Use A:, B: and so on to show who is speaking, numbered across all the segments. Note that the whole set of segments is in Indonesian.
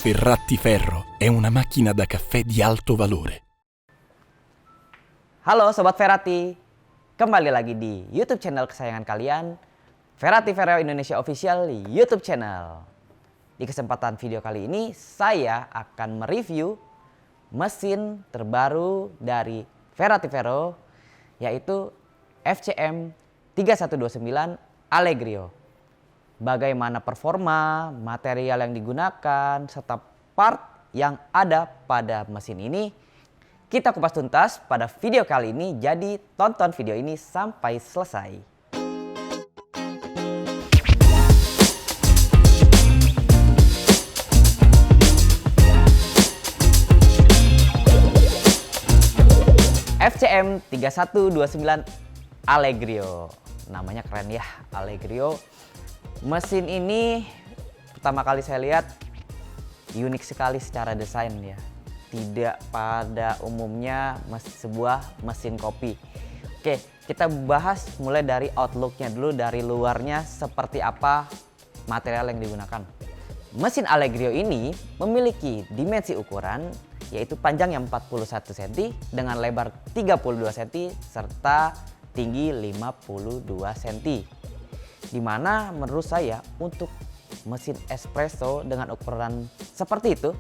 A: Ferrati Ferro è una macchina da caffè di alto valore.
B: Halo Sobat Ferrati, kembali lagi di YouTube channel kesayangan kalian, Ferrati Ferro Indonesia Official YouTube channel. Di kesempatan video kali ini, saya akan mereview mesin terbaru dari Ferrati Ferro, yaitu FCM 3129 Allegrio. Bagaimana performa, material yang digunakan, serta part yang ada pada mesin ini, kita kupas tuntas pada video kali ini, jadi tonton video ini sampai selesai. FCM 3129 Allegrio, namanya keren ya, Allegrio. Mesin ini pertama kali saya lihat unik sekali secara desain ya. Tidak pada umumnya sebuah mesin kopi. Oke, kita bahas mulai dari outlooknya dulu, dari luarnya seperti apa material yang digunakan. Mesin Allegrio ini memiliki dimensi ukuran yaitu panjang yang 41 cm dengan lebar 32 cm serta tinggi 52 cm. Dimana menurut saya untuk mesin espresso dengan ukuran seperti itu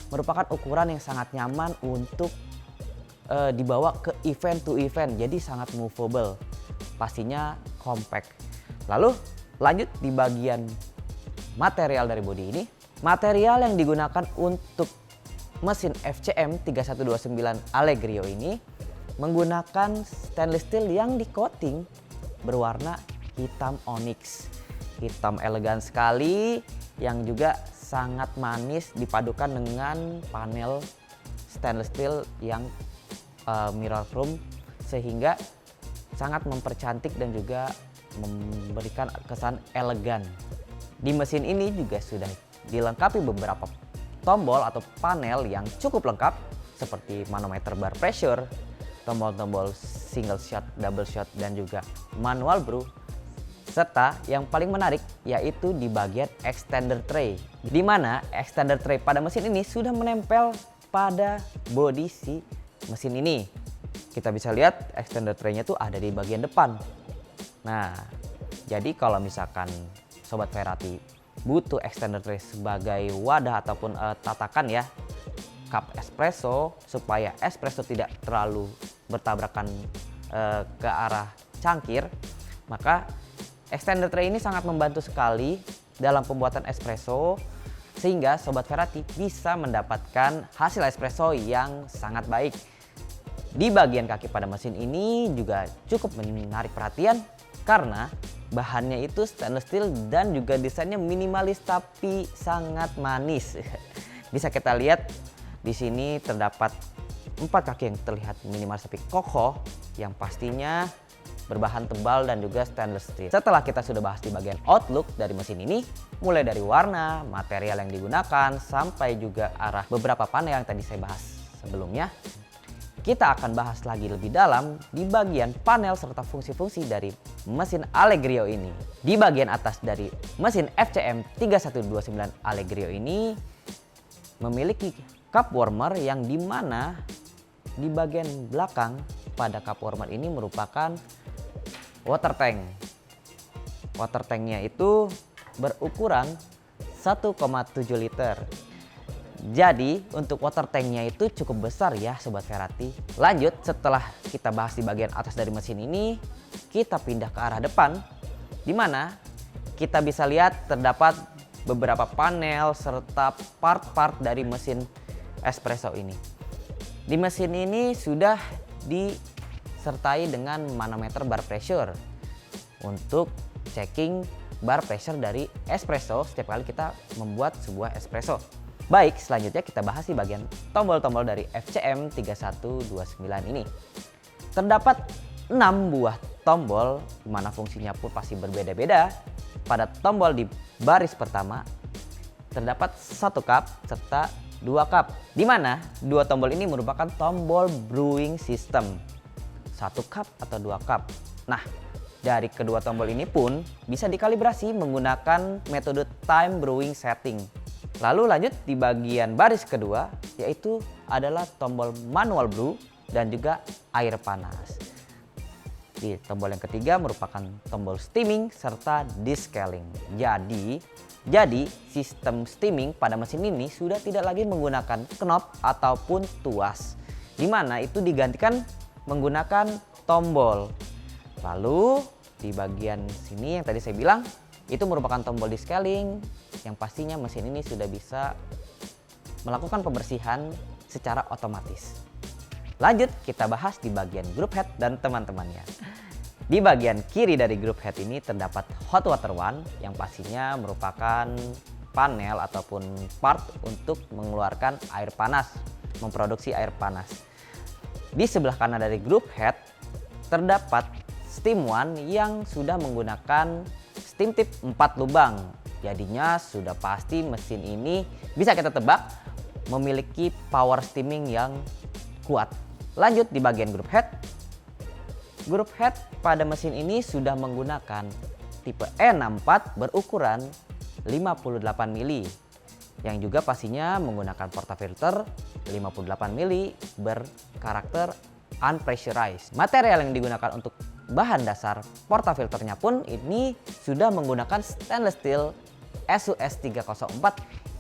B: merupakan ukuran yang sangat nyaman untuk dibawa ke event to event, jadi sangat movable, pastinya compact. Lalu lanjut di bagian material dari bodi ini. Material yang digunakan untuk mesin FCM 3129 Allegrio ini menggunakan stainless steel yang di coating berwarna hitam onyx. Hitam elegan sekali yang juga sangat manis dipadukan dengan panel stainless steel yang mirror chrome sehingga sangat mempercantik dan juga memberikan kesan elegan. Di mesin ini juga sudah dilengkapi beberapa tombol atau panel yang cukup lengkap seperti manometer bar pressure, tombol-tombol single shot, double shot dan juga manual brew. Serta yang paling menarik yaitu di bagian extender tray, di mana extender tray pada mesin ini sudah menempel pada bodi si mesin ini. Kita bisa lihat extender tray-nya tuh ada di bagian depan. Nah, jadi kalau misalkan Sobat Ferrati butuh extender tray sebagai wadah ataupun tatakan ya cup espresso supaya espresso tidak terlalu bertabrakan ke arah cangkir, maka extender tray ini sangat membantu sekali dalam pembuatan espresso sehingga Sobat Ferrati bisa mendapatkan hasil espresso yang sangat baik. Di bagian kaki pada mesin ini juga cukup menarik perhatian karena bahannya itu stainless steel dan juga desainnya minimalis tapi sangat manis. Bisa kita lihat di sini terdapat 4 kaki yang terlihat minimalis tapi kokoh yang pastinya berbahan tebal dan juga stainless steel. Setelah kita sudah bahas di bagian outlook dari mesin ini, mulai dari warna, material yang digunakan, sampai juga arah beberapa panel yang tadi saya bahas sebelumnya, kita akan bahas lagi lebih dalam di bagian panel serta fungsi-fungsi dari mesin Allegrio ini. Di bagian atas dari mesin FCM 3129 Allegrio ini memiliki cup warmer yang dimana di bagian belakang pada cup warmer ini merupakan water tank. Water tanknya itu berukuran 1,7 liter. Jadi untuk water tanknya itu cukup besar ya Sobat Ferrati. Lanjut, setelah kita bahas di bagian atas dari mesin ini, kita pindah ke arah depan, di mana kita bisa lihat terdapat beberapa panel serta part-part dari mesin espresso ini. Di mesin ini sudah disertai dengan manometer bar pressure untuk checking bar pressure dari espresso setiap kali kita membuat sebuah espresso. Baik, selanjutnya kita bahas di bagian tombol-tombol dari FCM 3129 ini. Terdapat 6 buah tombol, dimana fungsinya pun pasti berbeda-beda. Pada tombol di baris pertama terdapat 1 cup serta 2 cup, dimana 2 tombol ini merupakan tombol brewing system, 1 cup atau 2 cup. Nah, dari kedua tombol ini pun bisa dikalibrasi menggunakan metode time brewing setting. Lalu lanjut di bagian baris kedua, yaitu adalah tombol manual brew dan juga air panas. Di tombol yang ketiga merupakan tombol steaming serta descaling. Jadi sistem steaming pada mesin ini sudah tidak lagi menggunakan knop ataupun tuas, di mana itu digantikan menggunakan tombol. Lalu di bagian sini yang tadi saya bilang itu merupakan tombol descaling, yang pastinya mesin ini sudah bisa melakukan pembersihan secara otomatis. Lanjut kita bahas di bagian group head dan teman-temannya. Di bagian kiri dari group head ini terdapat hot water one yang pastinya merupakan panel ataupun part untuk mengeluarkan air panas, memproduksi air panas. Di sebelah kanan dari group head terdapat steam one yang sudah menggunakan steam tip 4 lubang. Jadinya sudah pasti mesin ini bisa kita tebak memiliki power steaming yang kuat. Lanjut di bagian group head. Group head pada mesin ini sudah menggunakan tipe E64 berukuran 58 mili yang juga pastinya menggunakan portafilter 58 mili berkarakter unpressurized. Material yang digunakan untuk bahan dasar portafilternya pun ini sudah menggunakan stainless steel SUS 304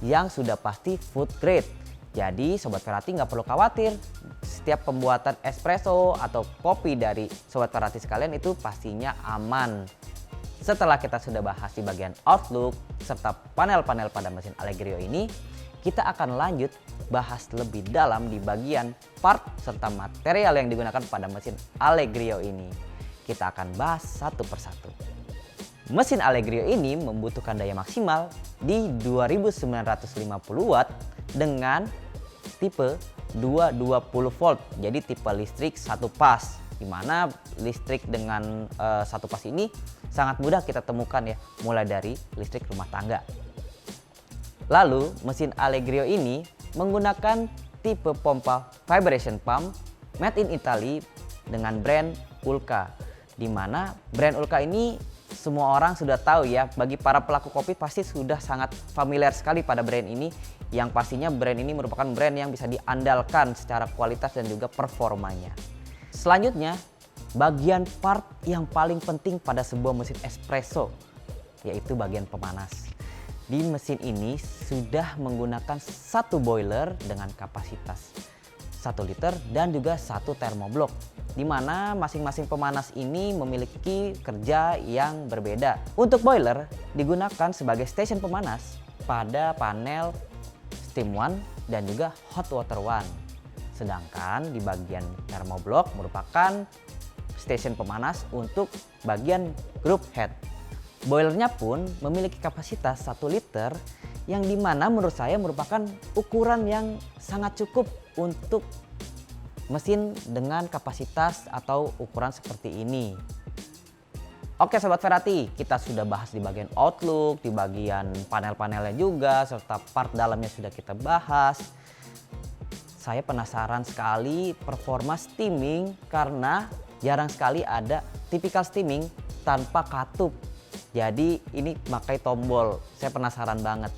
B: yang sudah pasti food grade. Jadi Sobat Ferrati nggak perlu khawatir, setiap pembuatan espresso atau kopi dari Sobat Ferrati sekalian itu pastinya aman. Setelah kita sudah bahas di bagian outlook serta panel-panel pada mesin Allegrio ini, kita akan lanjut bahas lebih dalam di bagian part serta material yang digunakan pada mesin Allegrio ini. Kita akan bahas satu persatu. Mesin Allegrio ini membutuhkan daya maksimal di 2950 watt dengan tipe 220 volt. Jadi tipe listrik satu pas, di mana listrik dengan satu pas ini sangat mudah kita temukan ya, mulai dari listrik rumah tangga. Lalu mesin Allegrio ini menggunakan tipe pompa vibration pump made in Italy dengan brand Ulca, di mana brand Ulca ini semua orang sudah tahu ya, bagi para pelaku kopi pasti sudah sangat familiar sekali pada brand ini, yang pastinya brand ini merupakan brand yang bisa diandalkan secara kualitas dan juga performanya. Selanjutnya, bagian part yang paling penting pada sebuah mesin espresso, yaitu bagian pemanas. Di mesin ini sudah menggunakan satu boiler dengan kapasitas 1 liter dan juga satu termoblok, di mana masing-masing pemanas ini memiliki kerja yang berbeda. Untuk boiler digunakan sebagai stesen pemanas pada panel steam one dan juga hot water one. Sedangkan di bagian termoblok merupakan stesen pemanas untuk bagian group head. Boilernya pun memiliki kapasitas 1 liter yang dimana menurut saya merupakan ukuran yang sangat cukup untuk mesin dengan kapasitas atau ukuran seperti ini. Oke Sobat Ferrati, kita sudah bahas di bagian outlook, di bagian panel-panelnya juga, serta part dalamnya sudah kita bahas. Saya penasaran sekali performa steaming karena jarang sekali ada tipikal steaming tanpa katup. Jadi ini pakai tombol, saya penasaran banget.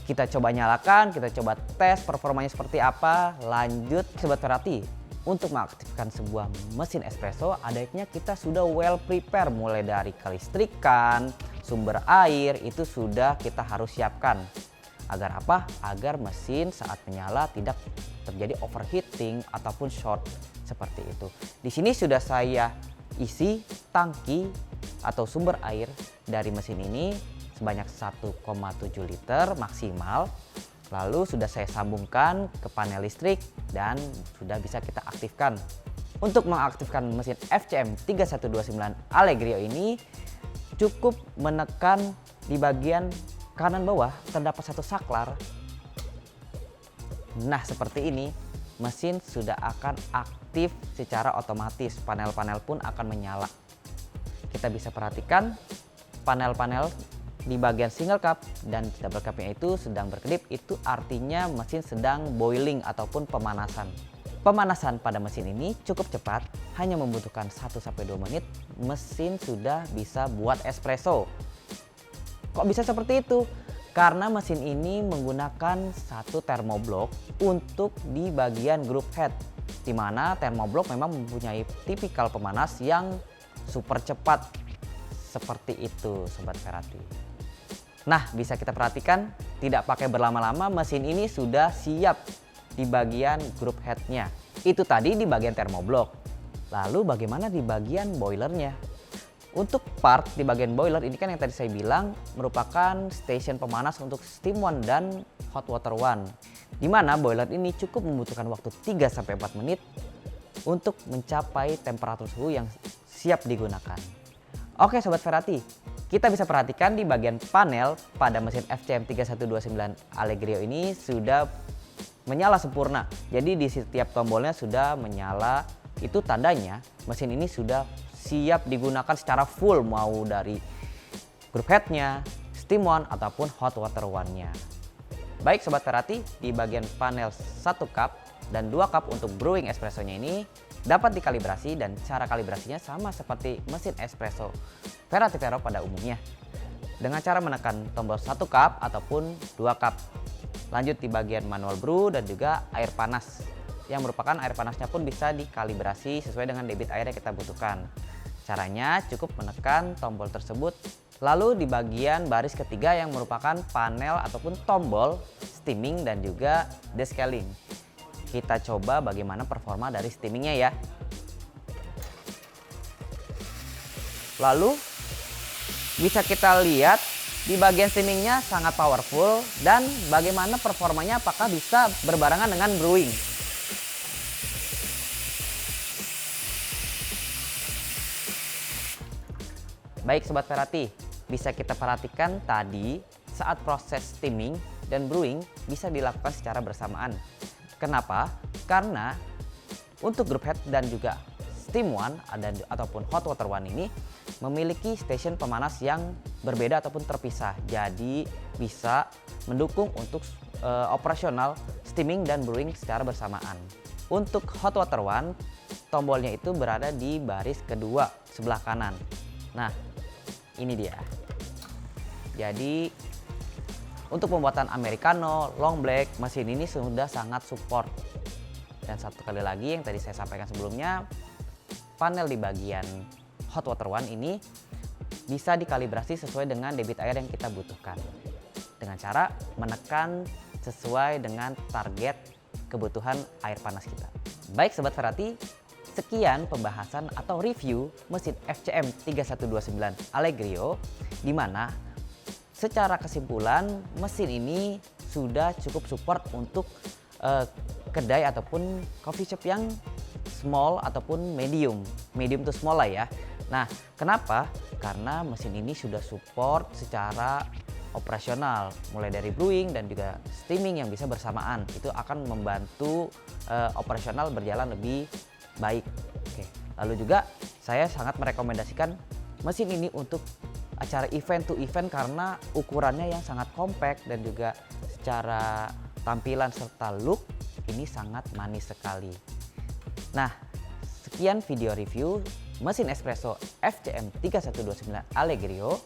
B: Kita coba nyalakan, kita coba tes performanya seperti apa. Lanjut Sobat Ferrati, untuk mengaktifkan sebuah mesin espresso, adanya kita sudah well prepare, mulai dari kelistrikan, sumber air itu sudah kita harus siapkan. Agar apa? Agar mesin saat menyala tidak terjadi overheating ataupun short seperti itu. Di sini sudah saya isi tangki atau sumber air dari mesin ini sebanyak 1,7 liter maksimal. Lalu sudah saya sambungkan ke panel listrik dan sudah bisa kita aktifkan. Untuk mengaktifkan mesin FCM 3129 Allegrio ini cukup menekan di bagian kanan bawah terdapat satu saklar. Nah seperti ini mesin sudah akan aktif secara otomatis, panel-panel pun akan menyala. Kita bisa perhatikan panel-panel di bagian single cup dan double cupnya itu sedang berkedip, itu artinya mesin sedang boiling ataupun pemanasan. Pemanasan pada mesin ini cukup cepat, hanya membutuhkan 1-2 menit mesin sudah bisa buat espresso. Kok bisa seperti itu? Karena mesin ini menggunakan satu thermoblock untuk di bagian group head, di mana thermoblock memang mempunyai tipikal pemanas yang super cepat seperti itu Sobat Ferrati. Nah, bisa kita perhatikan tidak pakai berlama-lama mesin ini sudah siap di bagian group headnya. Itu tadi di bagian thermoblock. Lalu bagaimana di bagian boilernya? Untuk part di bagian boiler ini kan yang tadi saya bilang merupakan station pemanas untuk steam 1 dan hot water 1. Di mana boiler ini cukup membutuhkan waktu 3-4 menit untuk mencapai temperatur suhu yang siap digunakan. Oke Sobat Ferrati, kita bisa perhatikan di bagian panel pada mesin FCM 3129 Allegrio ini sudah menyala sempurna. Jadi di setiap tombolnya sudah menyala, itu tandanya mesin ini sudah siap digunakan secara full, mau dari group headnya, steam 1 ataupun hot water 1-nya. Baik Sobat Ferrati, di bagian panel 1 cup dan 2 cup untuk brewing espressonya ini dapat dikalibrasi, dan cara kalibrasinya sama seperti mesin espresso Ferrati Vero pada umumnya, dengan cara menekan tombol 1 cup ataupun 2 cup. Lanjut di bagian manual brew dan juga air panas, yang merupakan air panasnya pun bisa dikalibrasi sesuai dengan debit air yang kita butuhkan. Caranya cukup menekan tombol tersebut. Lalu di bagian baris ketiga yang merupakan panel ataupun tombol steaming dan juga descaling. Kita coba bagaimana performa dari steamingnya ya. Lalu bisa kita lihat di bagian steamingnya sangat powerful, dan bagaimana performanya, apakah bisa berbarengan dengan brewing. Baik Sobat Ferrati, bisa kita perhatikan tadi saat proses steaming dan brewing bisa dilakukan secara bersamaan. Kenapa? Karena untuk group head dan juga steam 1 ataupun hot water 1 ini memiliki station pemanas yang berbeda ataupun terpisah. Jadi bisa mendukung untuk operasional steaming dan brewing secara bersamaan. Untuk hot water 1, tombolnya itu berada di baris kedua sebelah kanan. Nah, ini dia. Jadi untuk pembuatan americano, long black, mesin ini sudah sangat support. Dan satu kali lagi yang tadi saya sampaikan sebelumnya, panel di bagian hot water 1 ini bisa dikalibrasi sesuai dengan debit air yang kita butuhkan, dengan cara menekan sesuai dengan target kebutuhan air panas kita. Baik Sobat Ferrati, sekian pembahasan atau review mesin FCM 3129 Allegrio, di mana secara kesimpulan mesin ini sudah cukup support untuk kedai ataupun coffee shop yang small ataupun medium to small lah ya. Nah, kenapa? Karena mesin ini sudah support secara operasional, mulai dari brewing dan juga steaming yang bisa bersamaan. Itu akan membantu operasional berjalan lebih baik. Oke. Lalu juga saya sangat merekomendasikan mesin ini untuk acara event to event karena ukurannya yang sangat compact dan juga secara tampilan serta look ini sangat manis sekali. Nah, sekian video review mesin espresso FCM 3129 Allegrio.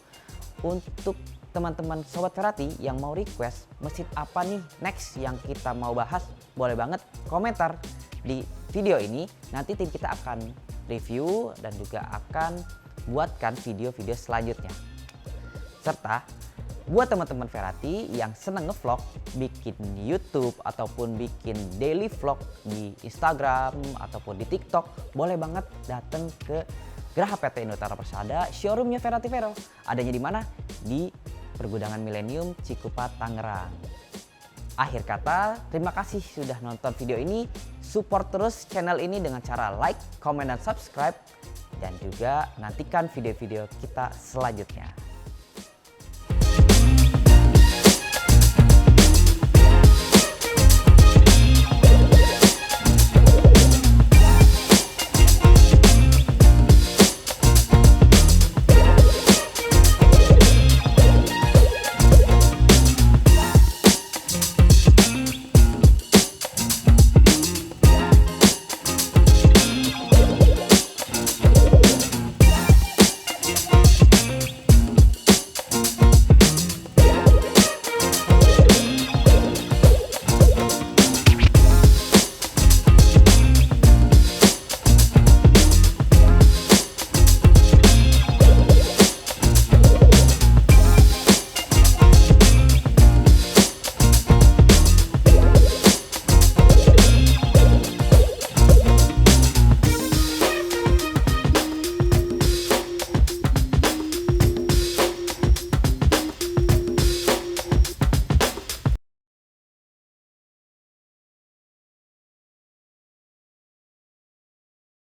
B: Untuk teman-teman Sobat Ferrati yang mau request mesin apa nih next yang kita mau bahas, boleh banget komentar di video ini. Nanti tim kita akan review dan juga akan buatkan video-video selanjutnya. Serta buat teman-teman Ferrati yang seneng ngevlog, bikin YouTube ataupun bikin daily vlog di Instagram ataupun di TikTok, boleh banget datang ke Geraha PT Indotara Persada, showroomnya Ferrati Vero. Adanya di mana? Di Pergudangan Millennium, Cikupa, Tangerang. Akhir kata, terima kasih sudah nonton video ini. Support terus channel ini dengan cara like, comment, dan subscribe. Dan juga nantikan video-video kita selanjutnya.